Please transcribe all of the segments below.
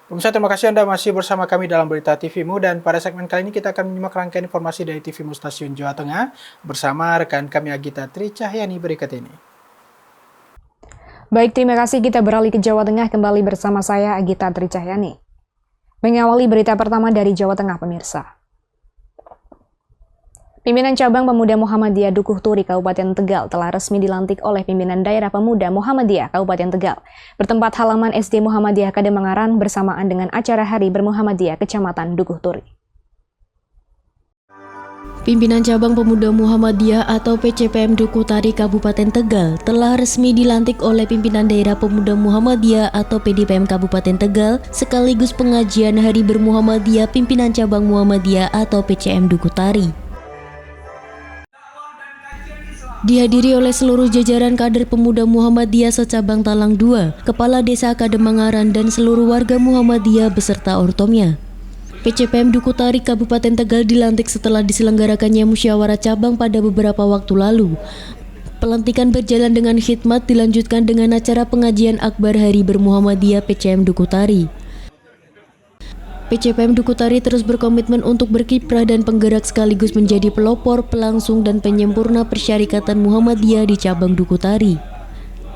Pemirsa, terima kasih Anda masih bersama kami dalam Berita TVMU, dan pada segmen kali ini kita akan menyimak rangkaian informasi dari TVMU Stasiun Jawa Tengah bersama rekan kami Agita Tri Cahyani berikut ini. Baik, terima kasih. Kita beralih ke Jawa Tengah kembali bersama saya Agita Tri Cahyani. Mengawali berita pertama dari Jawa Tengah, pemirsa. Pimpinan Cabang Pemuda Muhammadiyah Dukuh Turi Kabupaten Tegal telah resmi dilantik oleh Pimpinan Daerah Pemuda Muhammadiyah Kabupaten Tegal bertempat halaman SD Muhammadiyah Kademangaran bersamaan dengan acara Hari Bermuhammadiyah Kecamatan Dukuh Turi. Pimpinan Cabang Pemuda Muhammadiyah atau PCPM Dukuh Turi Kabupaten Tegal telah resmi dilantik oleh Pimpinan Daerah Pemuda Muhammadiyah atau PDPM Kabupaten Tegal sekaligus pengajian Hari Bermuhammadiyah Pimpinan Cabang Muhammadiyah atau PCM Dukuh Turi. Dihadiri oleh seluruh jajaran kader pemuda Muhammadiyah secabang Talang II, Kepala Desa Kademangaran dan seluruh warga Muhammadiyah beserta ortomnya. PCPM Dukuh Turi Kabupaten Tegal dilantik setelah diselenggarakannya musyawarah cabang pada beberapa waktu lalu. Pelantikan berjalan dengan khidmat dilanjutkan dengan acara pengajian akbar Hari Bermuhammadiyah PCM Dukuh Turi. PCPM Dukuh Turi terus berkomitmen untuk berkiprah dan penggerak sekaligus menjadi pelopor, pelangsung, dan penyempurna persyarikatan Muhammadiyah di cabang Dukuh Turi.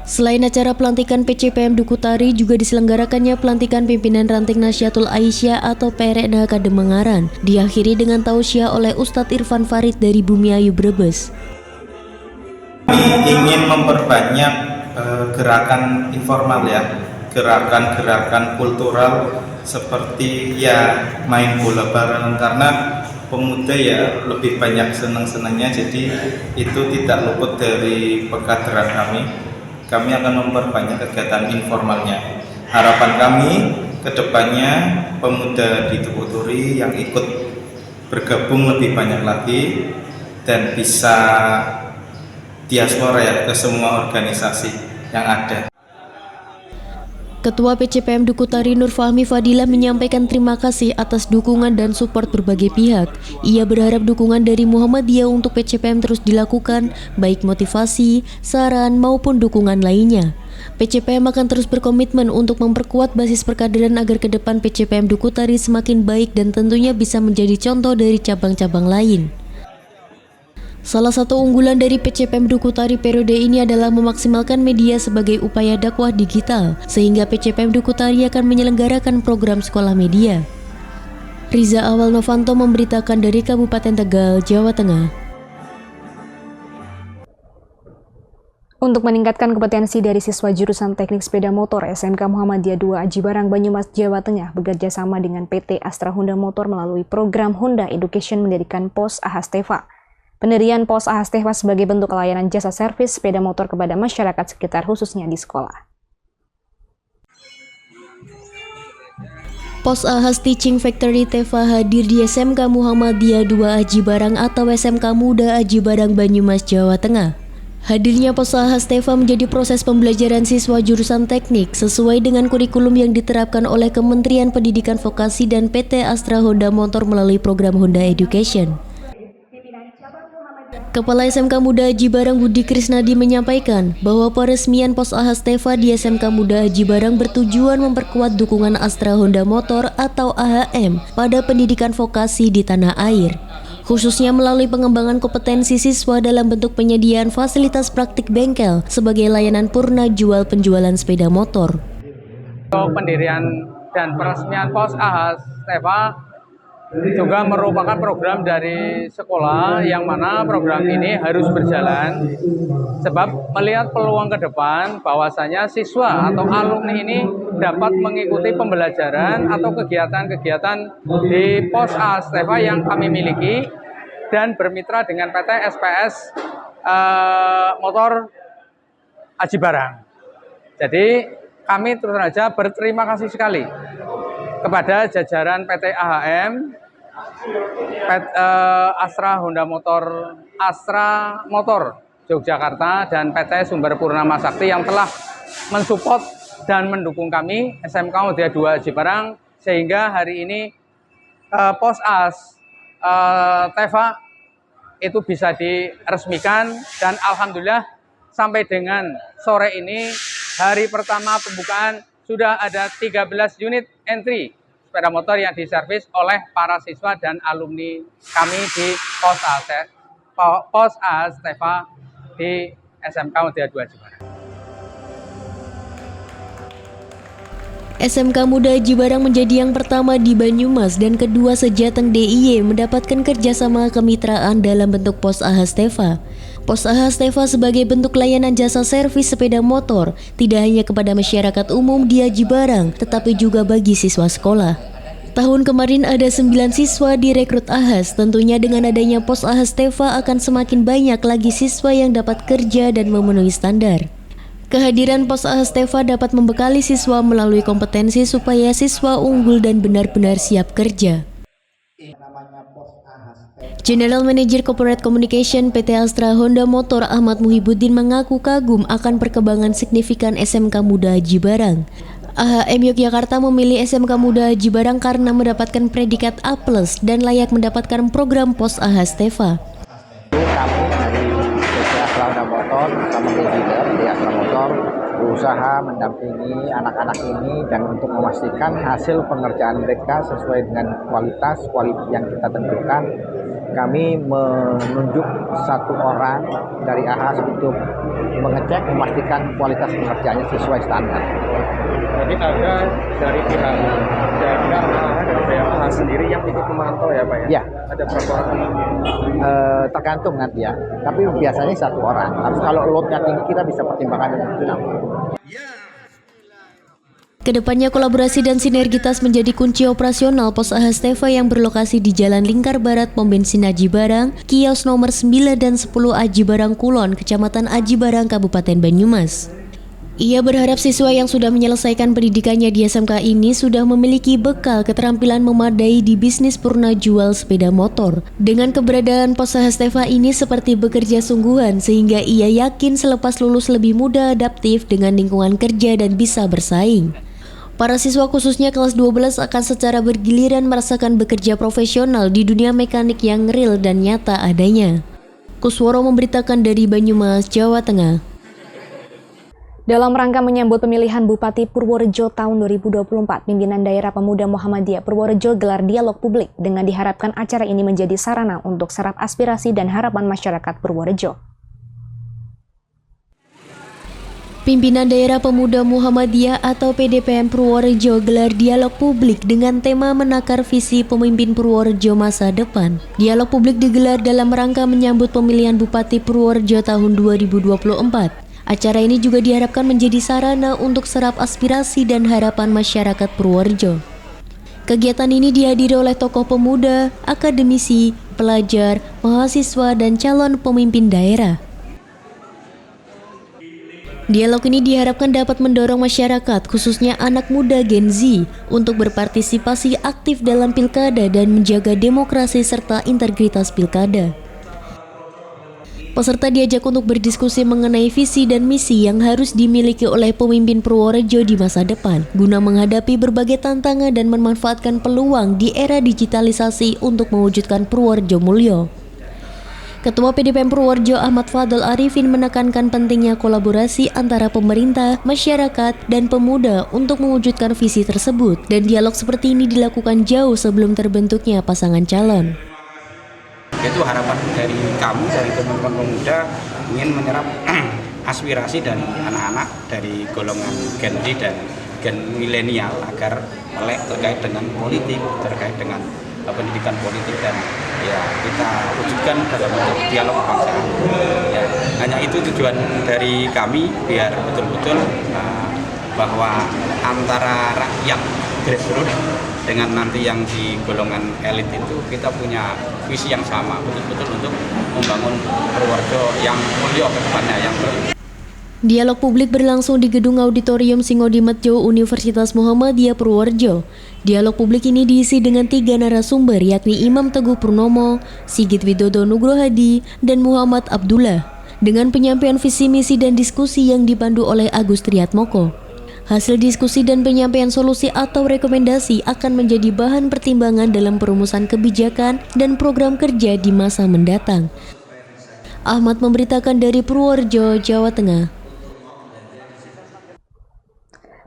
Selain acara pelantikan PCPM Dukuh Turi, juga diselenggarakannya pelantikan pimpinan Ranting Nasyatul Aisyah atau PRNH Kademangaran, diakhiri dengan tausiah oleh Ustadz Irfan Farid dari Bumiayu Brebes. Kami ingin memperbanyak gerakan informal ya, gerakan-gerakan kultural seperti ya main bola bareng, karena pemuda ya lebih banyak senang-senangnya, jadi itu tidak luput dari pekaderan kami. Kami akan memperbanyak kegiatan informalnya. Harapan kami kedepannya pemuda di Dukuh Turi yang ikut bergabung lebih banyak lagi dan bisa diaspora ya ke semua organisasi yang ada. Ketua PCPM Dukuh Turi Nur Fahmi Fadilah menyampaikan terima kasih atas dukungan dan support berbagai pihak. Ia berharap dukungan dari Muhammadiyah untuk PCPM terus dilakukan, baik motivasi, saran, maupun dukungan lainnya. PCPM akan terus berkomitmen untuk memperkuat basis perkaderan agar ke depan PCPM Dukuh Turi semakin baik dan tentunya bisa menjadi contoh dari cabang-cabang lain. Salah satu unggulan dari PCPM Dukuh Turi periode ini adalah memaksimalkan media sebagai upaya dakwah digital, sehingga PCPM Dukuh Turi akan menyelenggarakan program sekolah media. Riza Awal Novanto memberitakan dari Kabupaten Tegal, Jawa Tengah. Untuk meningkatkan kompetensi dari siswa jurusan Teknik Sepeda Motor SMK Muhammadiyah 2 Aji Barang Banyumas, Jawa Tengah bekerja sama dengan PT Astra Honda Motor melalui program Honda Education mendirikan POS Ahasteva. Pendirian POS Ahasteva sebagai bentuk layanan jasa servis sepeda motor kepada masyarakat sekitar khususnya di sekolah. POS Ahas Teaching Factory Teva hadir di SMK Muhammadiyah 2 Aji Barang atau SMK Muda Aji Barang Banyumas, Jawa Tengah. Hadirnya POS Ahas Teva menjadi proses pembelajaran siswa jurusan teknik sesuai dengan kurikulum yang diterapkan oleh Kementerian Pendidikan Vokasi dan PT Astra Honda Motor melalui program Honda Education. Kepala SMK Muda Aji Barang Budi Krisnadi menyampaikan bahwa peresmian POS Ahasteva di SMK Muda Aji Barang bertujuan memperkuat dukungan Astra Honda Motor atau AHM pada pendidikan vokasi di tanah air, khususnya melalui pengembangan kompetensi siswa dalam bentuk penyediaan fasilitas praktik bengkel sebagai layanan purna jual penjualan sepeda motor. Pendirian dan peresmian POS Ahasteva juga merupakan program dari sekolah yang mana program ini harus berjalan sebab melihat peluang ke depan bahwasanya siswa atau alumni ini dapat mengikuti pembelajaran atau kegiatan-kegiatan di POS Ahasteva yang kami miliki dan bermitra dengan PT SPS Motor Aji Barang. Jadi kami terus saja berterima kasih sekali kepada jajaran PT AHM, Astra Honda Motor, Astra Motor Yogyakarta, dan PT Sumber Purnama Sakti yang telah mensupport dan mendukung kami SMK Muhammadiyah 2 Aji Barang sehingga hari ini POS Ahasteva itu bisa diresmikan, dan alhamdulillah sampai dengan sore ini hari pertama pembukaan sudah ada 13 unit entry sepeda motor yang diservis oleh para siswa dan alumni kami di Pos AHAS Teva di SMK Muda 2 Jibarang. SMK Muda Jibarang menjadi yang pertama di Banyumas dan kedua sejateng DIY mendapatkan kerjasama kemitraan dalam bentuk Pos AHAS Teva. Pos AHAS Teva sebagai bentuk layanan jasa servis sepeda motor tidak hanya kepada masyarakat umum di Jibarang, tetapi juga bagi siswa sekolah. Tahun kemarin ada 9 siswa direkrut AHAS, tentunya dengan adanya Pos AHAS Teva akan semakin banyak lagi siswa yang dapat kerja dan memenuhi standar. Kehadiran Pos AHAS Teva dapat membekali siswa melalui kompetensi supaya siswa unggul dan benar-benar siap kerja. General Manager Corporate Communication PT Astra Honda Motor Ahmad Muhibuddin mengaku kagum akan perkembangan signifikan SMK Muda Jibarang. AHM Yogyakarta memilih SMK Muda Jibarang karena mendapatkan predikat A+ dan layak mendapatkan program Pos AHAS Teva. Kami dari PT Astra Honda Motor bersama tim leader di Astra Motor berusaha mendampingi anak-anak ini dan untuk memastikan hasil pengerjaan mereka sesuai dengan kualitas yang kita tentukan. Kami menunjuk satu orang dari AHAS untuk mengecek memastikan kualitas pengerjaannya sesuai standar. Jadi ada dari pihak dari AHAS sendiri yang ikut memantau ya Pak ya? Ya. Ada berapa orang? Tergantung nanti ya, tapi biasanya satu orang. Tapi kalau loadnya tinggi kita bisa pertimbangkan dengan 6. Kedepannya kolaborasi dan sinergitas menjadi kunci operasional Pos AHAS Teva yang berlokasi di Jalan Lingkar Barat Pom Bensin Ajibarang, kios nomor 9 dan 10 Ajibarang Kulon, Kecamatan Ajibarang, Kabupaten Banyumas. Ia berharap siswa yang sudah menyelesaikan pendidikannya di SMK ini sudah memiliki bekal keterampilan memadai di bisnis purna jual sepeda motor. Dengan keberadaan Pos AHAS Teva ini seperti bekerja sungguhan sehingga ia yakin selepas lulus lebih mudah adaptif dengan lingkungan kerja dan bisa bersaing. Para siswa khususnya kelas 12 akan secara bergiliran merasakan bekerja profesional di dunia mekanik yang real dan nyata adanya. Kusworo memberitakan dari Banyumas, Jawa Tengah. Dalam rangka menyambut pemilihan Bupati Purworejo tahun 2024, pimpinan Daerah Pemuda Muhammadiyah Purworejo gelar dialog publik dengan diharapkan acara ini menjadi sarana untuk serap aspirasi dan harapan masyarakat Purworejo. Pimpinan Daerah Pemuda Muhammadiyah atau PDPM Purworejo gelar dialog publik dengan tema menakar visi pemimpin Purworejo masa depan. Dialog publik digelar dalam rangka menyambut pemilihan Bupati Purworejo tahun 2024. Acara ini juga diharapkan menjadi sarana untuk serap aspirasi dan harapan masyarakat Purworejo. Kegiatan ini dihadiri oleh tokoh pemuda, akademisi, pelajar, mahasiswa, dan calon pemimpin daerah. Dialog ini diharapkan dapat mendorong masyarakat, khususnya anak muda Gen Z, untuk berpartisipasi aktif dalam pilkada dan menjaga demokrasi serta integritas pilkada. Peserta diajak untuk berdiskusi mengenai visi dan misi yang harus dimiliki oleh pemimpin Purworejo di masa depan, guna menghadapi berbagai tantangan dan memanfaatkan peluang di era digitalisasi untuk mewujudkan Purworejo Mulyo. Ketua PDPM Purworejo Ahmad Fadl Arifin menekankan pentingnya kolaborasi antara pemerintah, masyarakat, dan pemuda untuk mewujudkan visi tersebut, dan dialog seperti ini dilakukan jauh sebelum terbentuknya pasangan calon. Itu harapan dari kami, dari teman-teman pemuda, ingin menyerap aspirasi dari anak-anak dari golongan Gen Z dan Gen milenial agar melek terkait dengan politik, terkait dengan pendidikan politik, dan ya kita wujudkan dalam bentuk dialog kebangsaan. Ya, hanya itu tujuan dari kami, biar betul-betul bahwa antara rakyat grassroots dengan nanti yang di golongan elit itu kita punya visi yang sama, betul-betul untuk membangun Purworejo yang mulia ke depannya, yang Dialog publik berlangsung di Gedung Auditorium Singodimetjo Universitas Muhammadiyah Purworejo. Dialog publik ini diisi dengan 3 narasumber, yakni Imam Teguh Purnomo, Sigit Widodo Nugrohadi, dan Muhammad Abdullah, dengan penyampaian visi misi dan diskusi yang dipandu oleh Agus Triatmoko. Hasil diskusi dan penyampaian solusi atau rekomendasi akan menjadi bahan pertimbangan dalam perumusan kebijakan dan program kerja di masa mendatang. Ahmad memberitakan dari Purworejo, Jawa Tengah.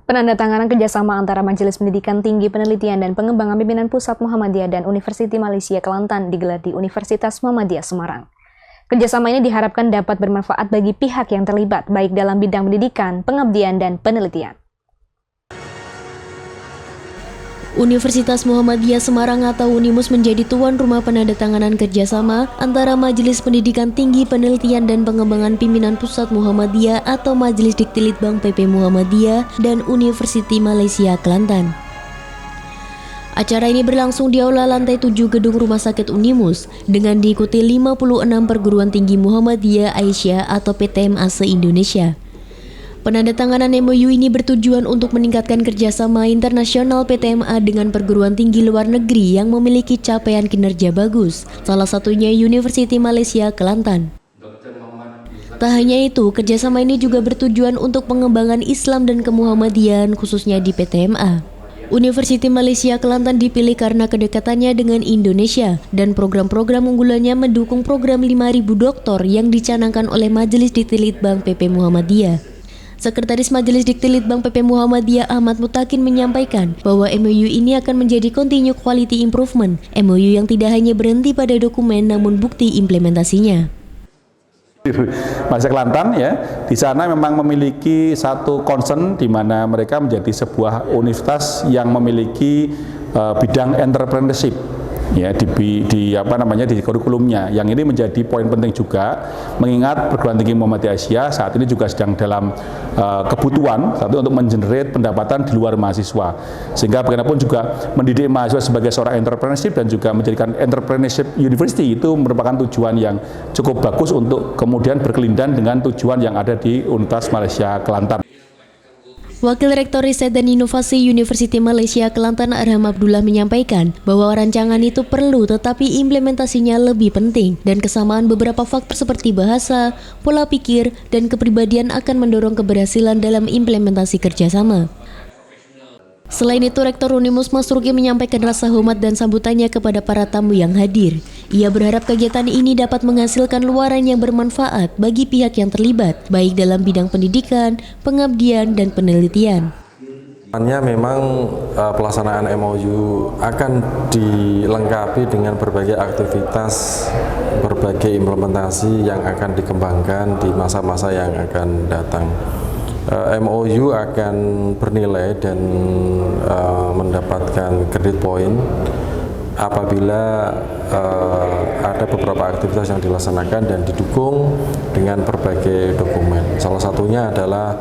Penandatanganan kerjasama antara Majelis Pendidikan Tinggi Penelitian dan Pengembangan Pimpinan Pusat Muhammadiyah dan Universiti Malaysia Kelantan digelar di Universitas Muhammadiyah Semarang. Kerjasama ini diharapkan dapat bermanfaat bagi pihak yang terlibat, baik dalam bidang pendidikan, pengabdian, dan penelitian. Universitas Muhammadiyah Semarang atau Unimus menjadi tuan rumah penandatanganan kerjasama antara Majelis Pendidikan Tinggi Penelitian dan Pengembangan Pimpinan Pusat Muhammadiyah atau Majelis Diktilitbang PP Muhammadiyah dan Universiti Malaysia Kelantan. Acara ini berlangsung di aula lantai 7 gedung Rumah Sakit Unimus dengan diikuti 56 perguruan tinggi Muhammadiyah Aisyah atau PTMA se-Indonesia. Penandatanganan MOU ini bertujuan untuk meningkatkan kerjasama internasional PTMA dengan perguruan tinggi luar negeri yang memiliki capaian kinerja bagus, salah satunya Universiti Malaysia Kelantan. Tak hanya itu, kerjasama ini juga bertujuan untuk pengembangan Islam dan kemuhammadiyahan khususnya di PTMA. Universiti Malaysia Kelantan dipilih karena kedekatannya dengan Indonesia dan program-program unggulannya mendukung program 5.000 doktor yang dicanangkan oleh Majelis Diktilitbang PP Muhammadiyah. Sekretaris Majelis Diktilitbang PP Muhammadiyah Ahmad Mutakin menyampaikan bahwa MOU ini akan menjadi continue quality improvement, MOU yang tidak hanya berhenti pada dokumen namun bukti implementasinya. Malaysia Kelantan ya, di sana memang memiliki satu concern di mana mereka menjadi sebuah universitas yang memiliki bidang entrepreneurship. Ya, di kurikulumnya, yang ini menjadi poin penting juga mengingat perguruan tinggi Muhammadiyah Asia saat ini juga sedang dalam kebutuhan satu untuk mengenerate pendapatan di luar mahasiswa, sehingga bagaimanapun juga mendidik mahasiswa sebagai seorang entrepreneurship dan juga menjadikan entrepreneurship university itu merupakan tujuan yang cukup bagus untuk kemudian berkelindan dengan tujuan yang ada di Universitas Malaysia Kelantan. Wakil Rektor Riset dan Inovasi Universiti Malaysia Kelantan Arham Abdullah menyampaikan bahwa rancangan itu perlu tetapi implementasinya lebih penting dan kesamaan beberapa faktor seperti bahasa, pola pikir, dan kepribadian akan mendorong keberhasilan dalam implementasi kerjasama. Selain itu, Rektor Unimus Mas Ruki menyampaikan rasa hormat dan sambutannya kepada para tamu yang hadir. Ia berharap kegiatan ini dapat menghasilkan luaran yang bermanfaat bagi pihak yang terlibat, baik dalam bidang pendidikan, pengabdian, dan penelitian. Memang pelaksanaan MOU akan dilengkapi dengan berbagai aktivitas, berbagai implementasi yang akan dikembangkan di masa-masa yang akan datang. MOU akan bernilai dan mendapatkan credit point apabila ada beberapa aktivitas yang dilaksanakan dan didukung dengan berbagai dokumen. Salah satunya adalah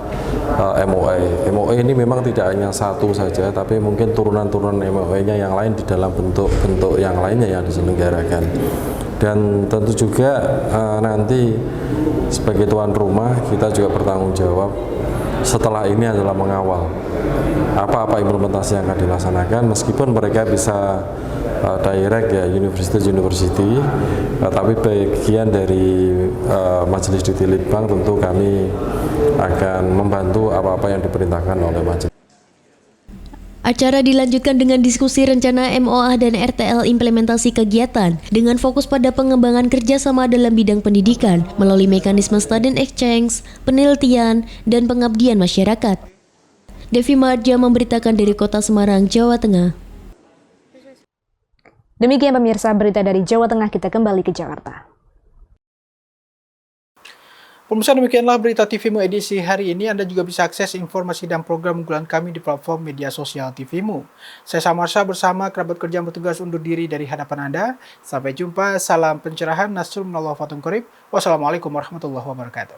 MOA. MOA ini memang tidak hanya satu saja, tapi mungkin turunan-turunan MOA-nya yang lain di dalam bentuk-bentuk yang lainnya yang diselenggarakan. Dan tentu juga nanti sebagai tuan rumah kita juga bertanggung jawab setelah ini adalah mengawal apa-apa implementasi yang akan dilaksanakan, meskipun mereka bisa direct ya university, tapi bagian dari Majelis Diktilitbang tentu kami akan membantu apa-apa yang diperintahkan oleh majelis. Acara dilanjutkan dengan diskusi rencana MOA dan RTL implementasi kegiatan dengan fokus pada pengembangan kerjasama dalam bidang pendidikan melalui mekanisme student exchange, penelitian, dan pengabdian masyarakat. Devi Marja memberitakan dari Kota Semarang, Jawa Tengah. Demikian pemirsa berita dari Jawa Tengah, kita kembali ke Jakarta. Pemirsa, demikianlah berita TVMU edisi hari ini. Anda juga bisa akses informasi dan program unggulan kami di platform media sosial TVMU. Saya Samarsa bersama kerabat kerja yang bertugas undur diri dari hadapan Anda. Sampai jumpa, salam pencerahan, nasrul minallah wa fatun qarib. Wassalamualaikum warahmatullahi wabarakatuh.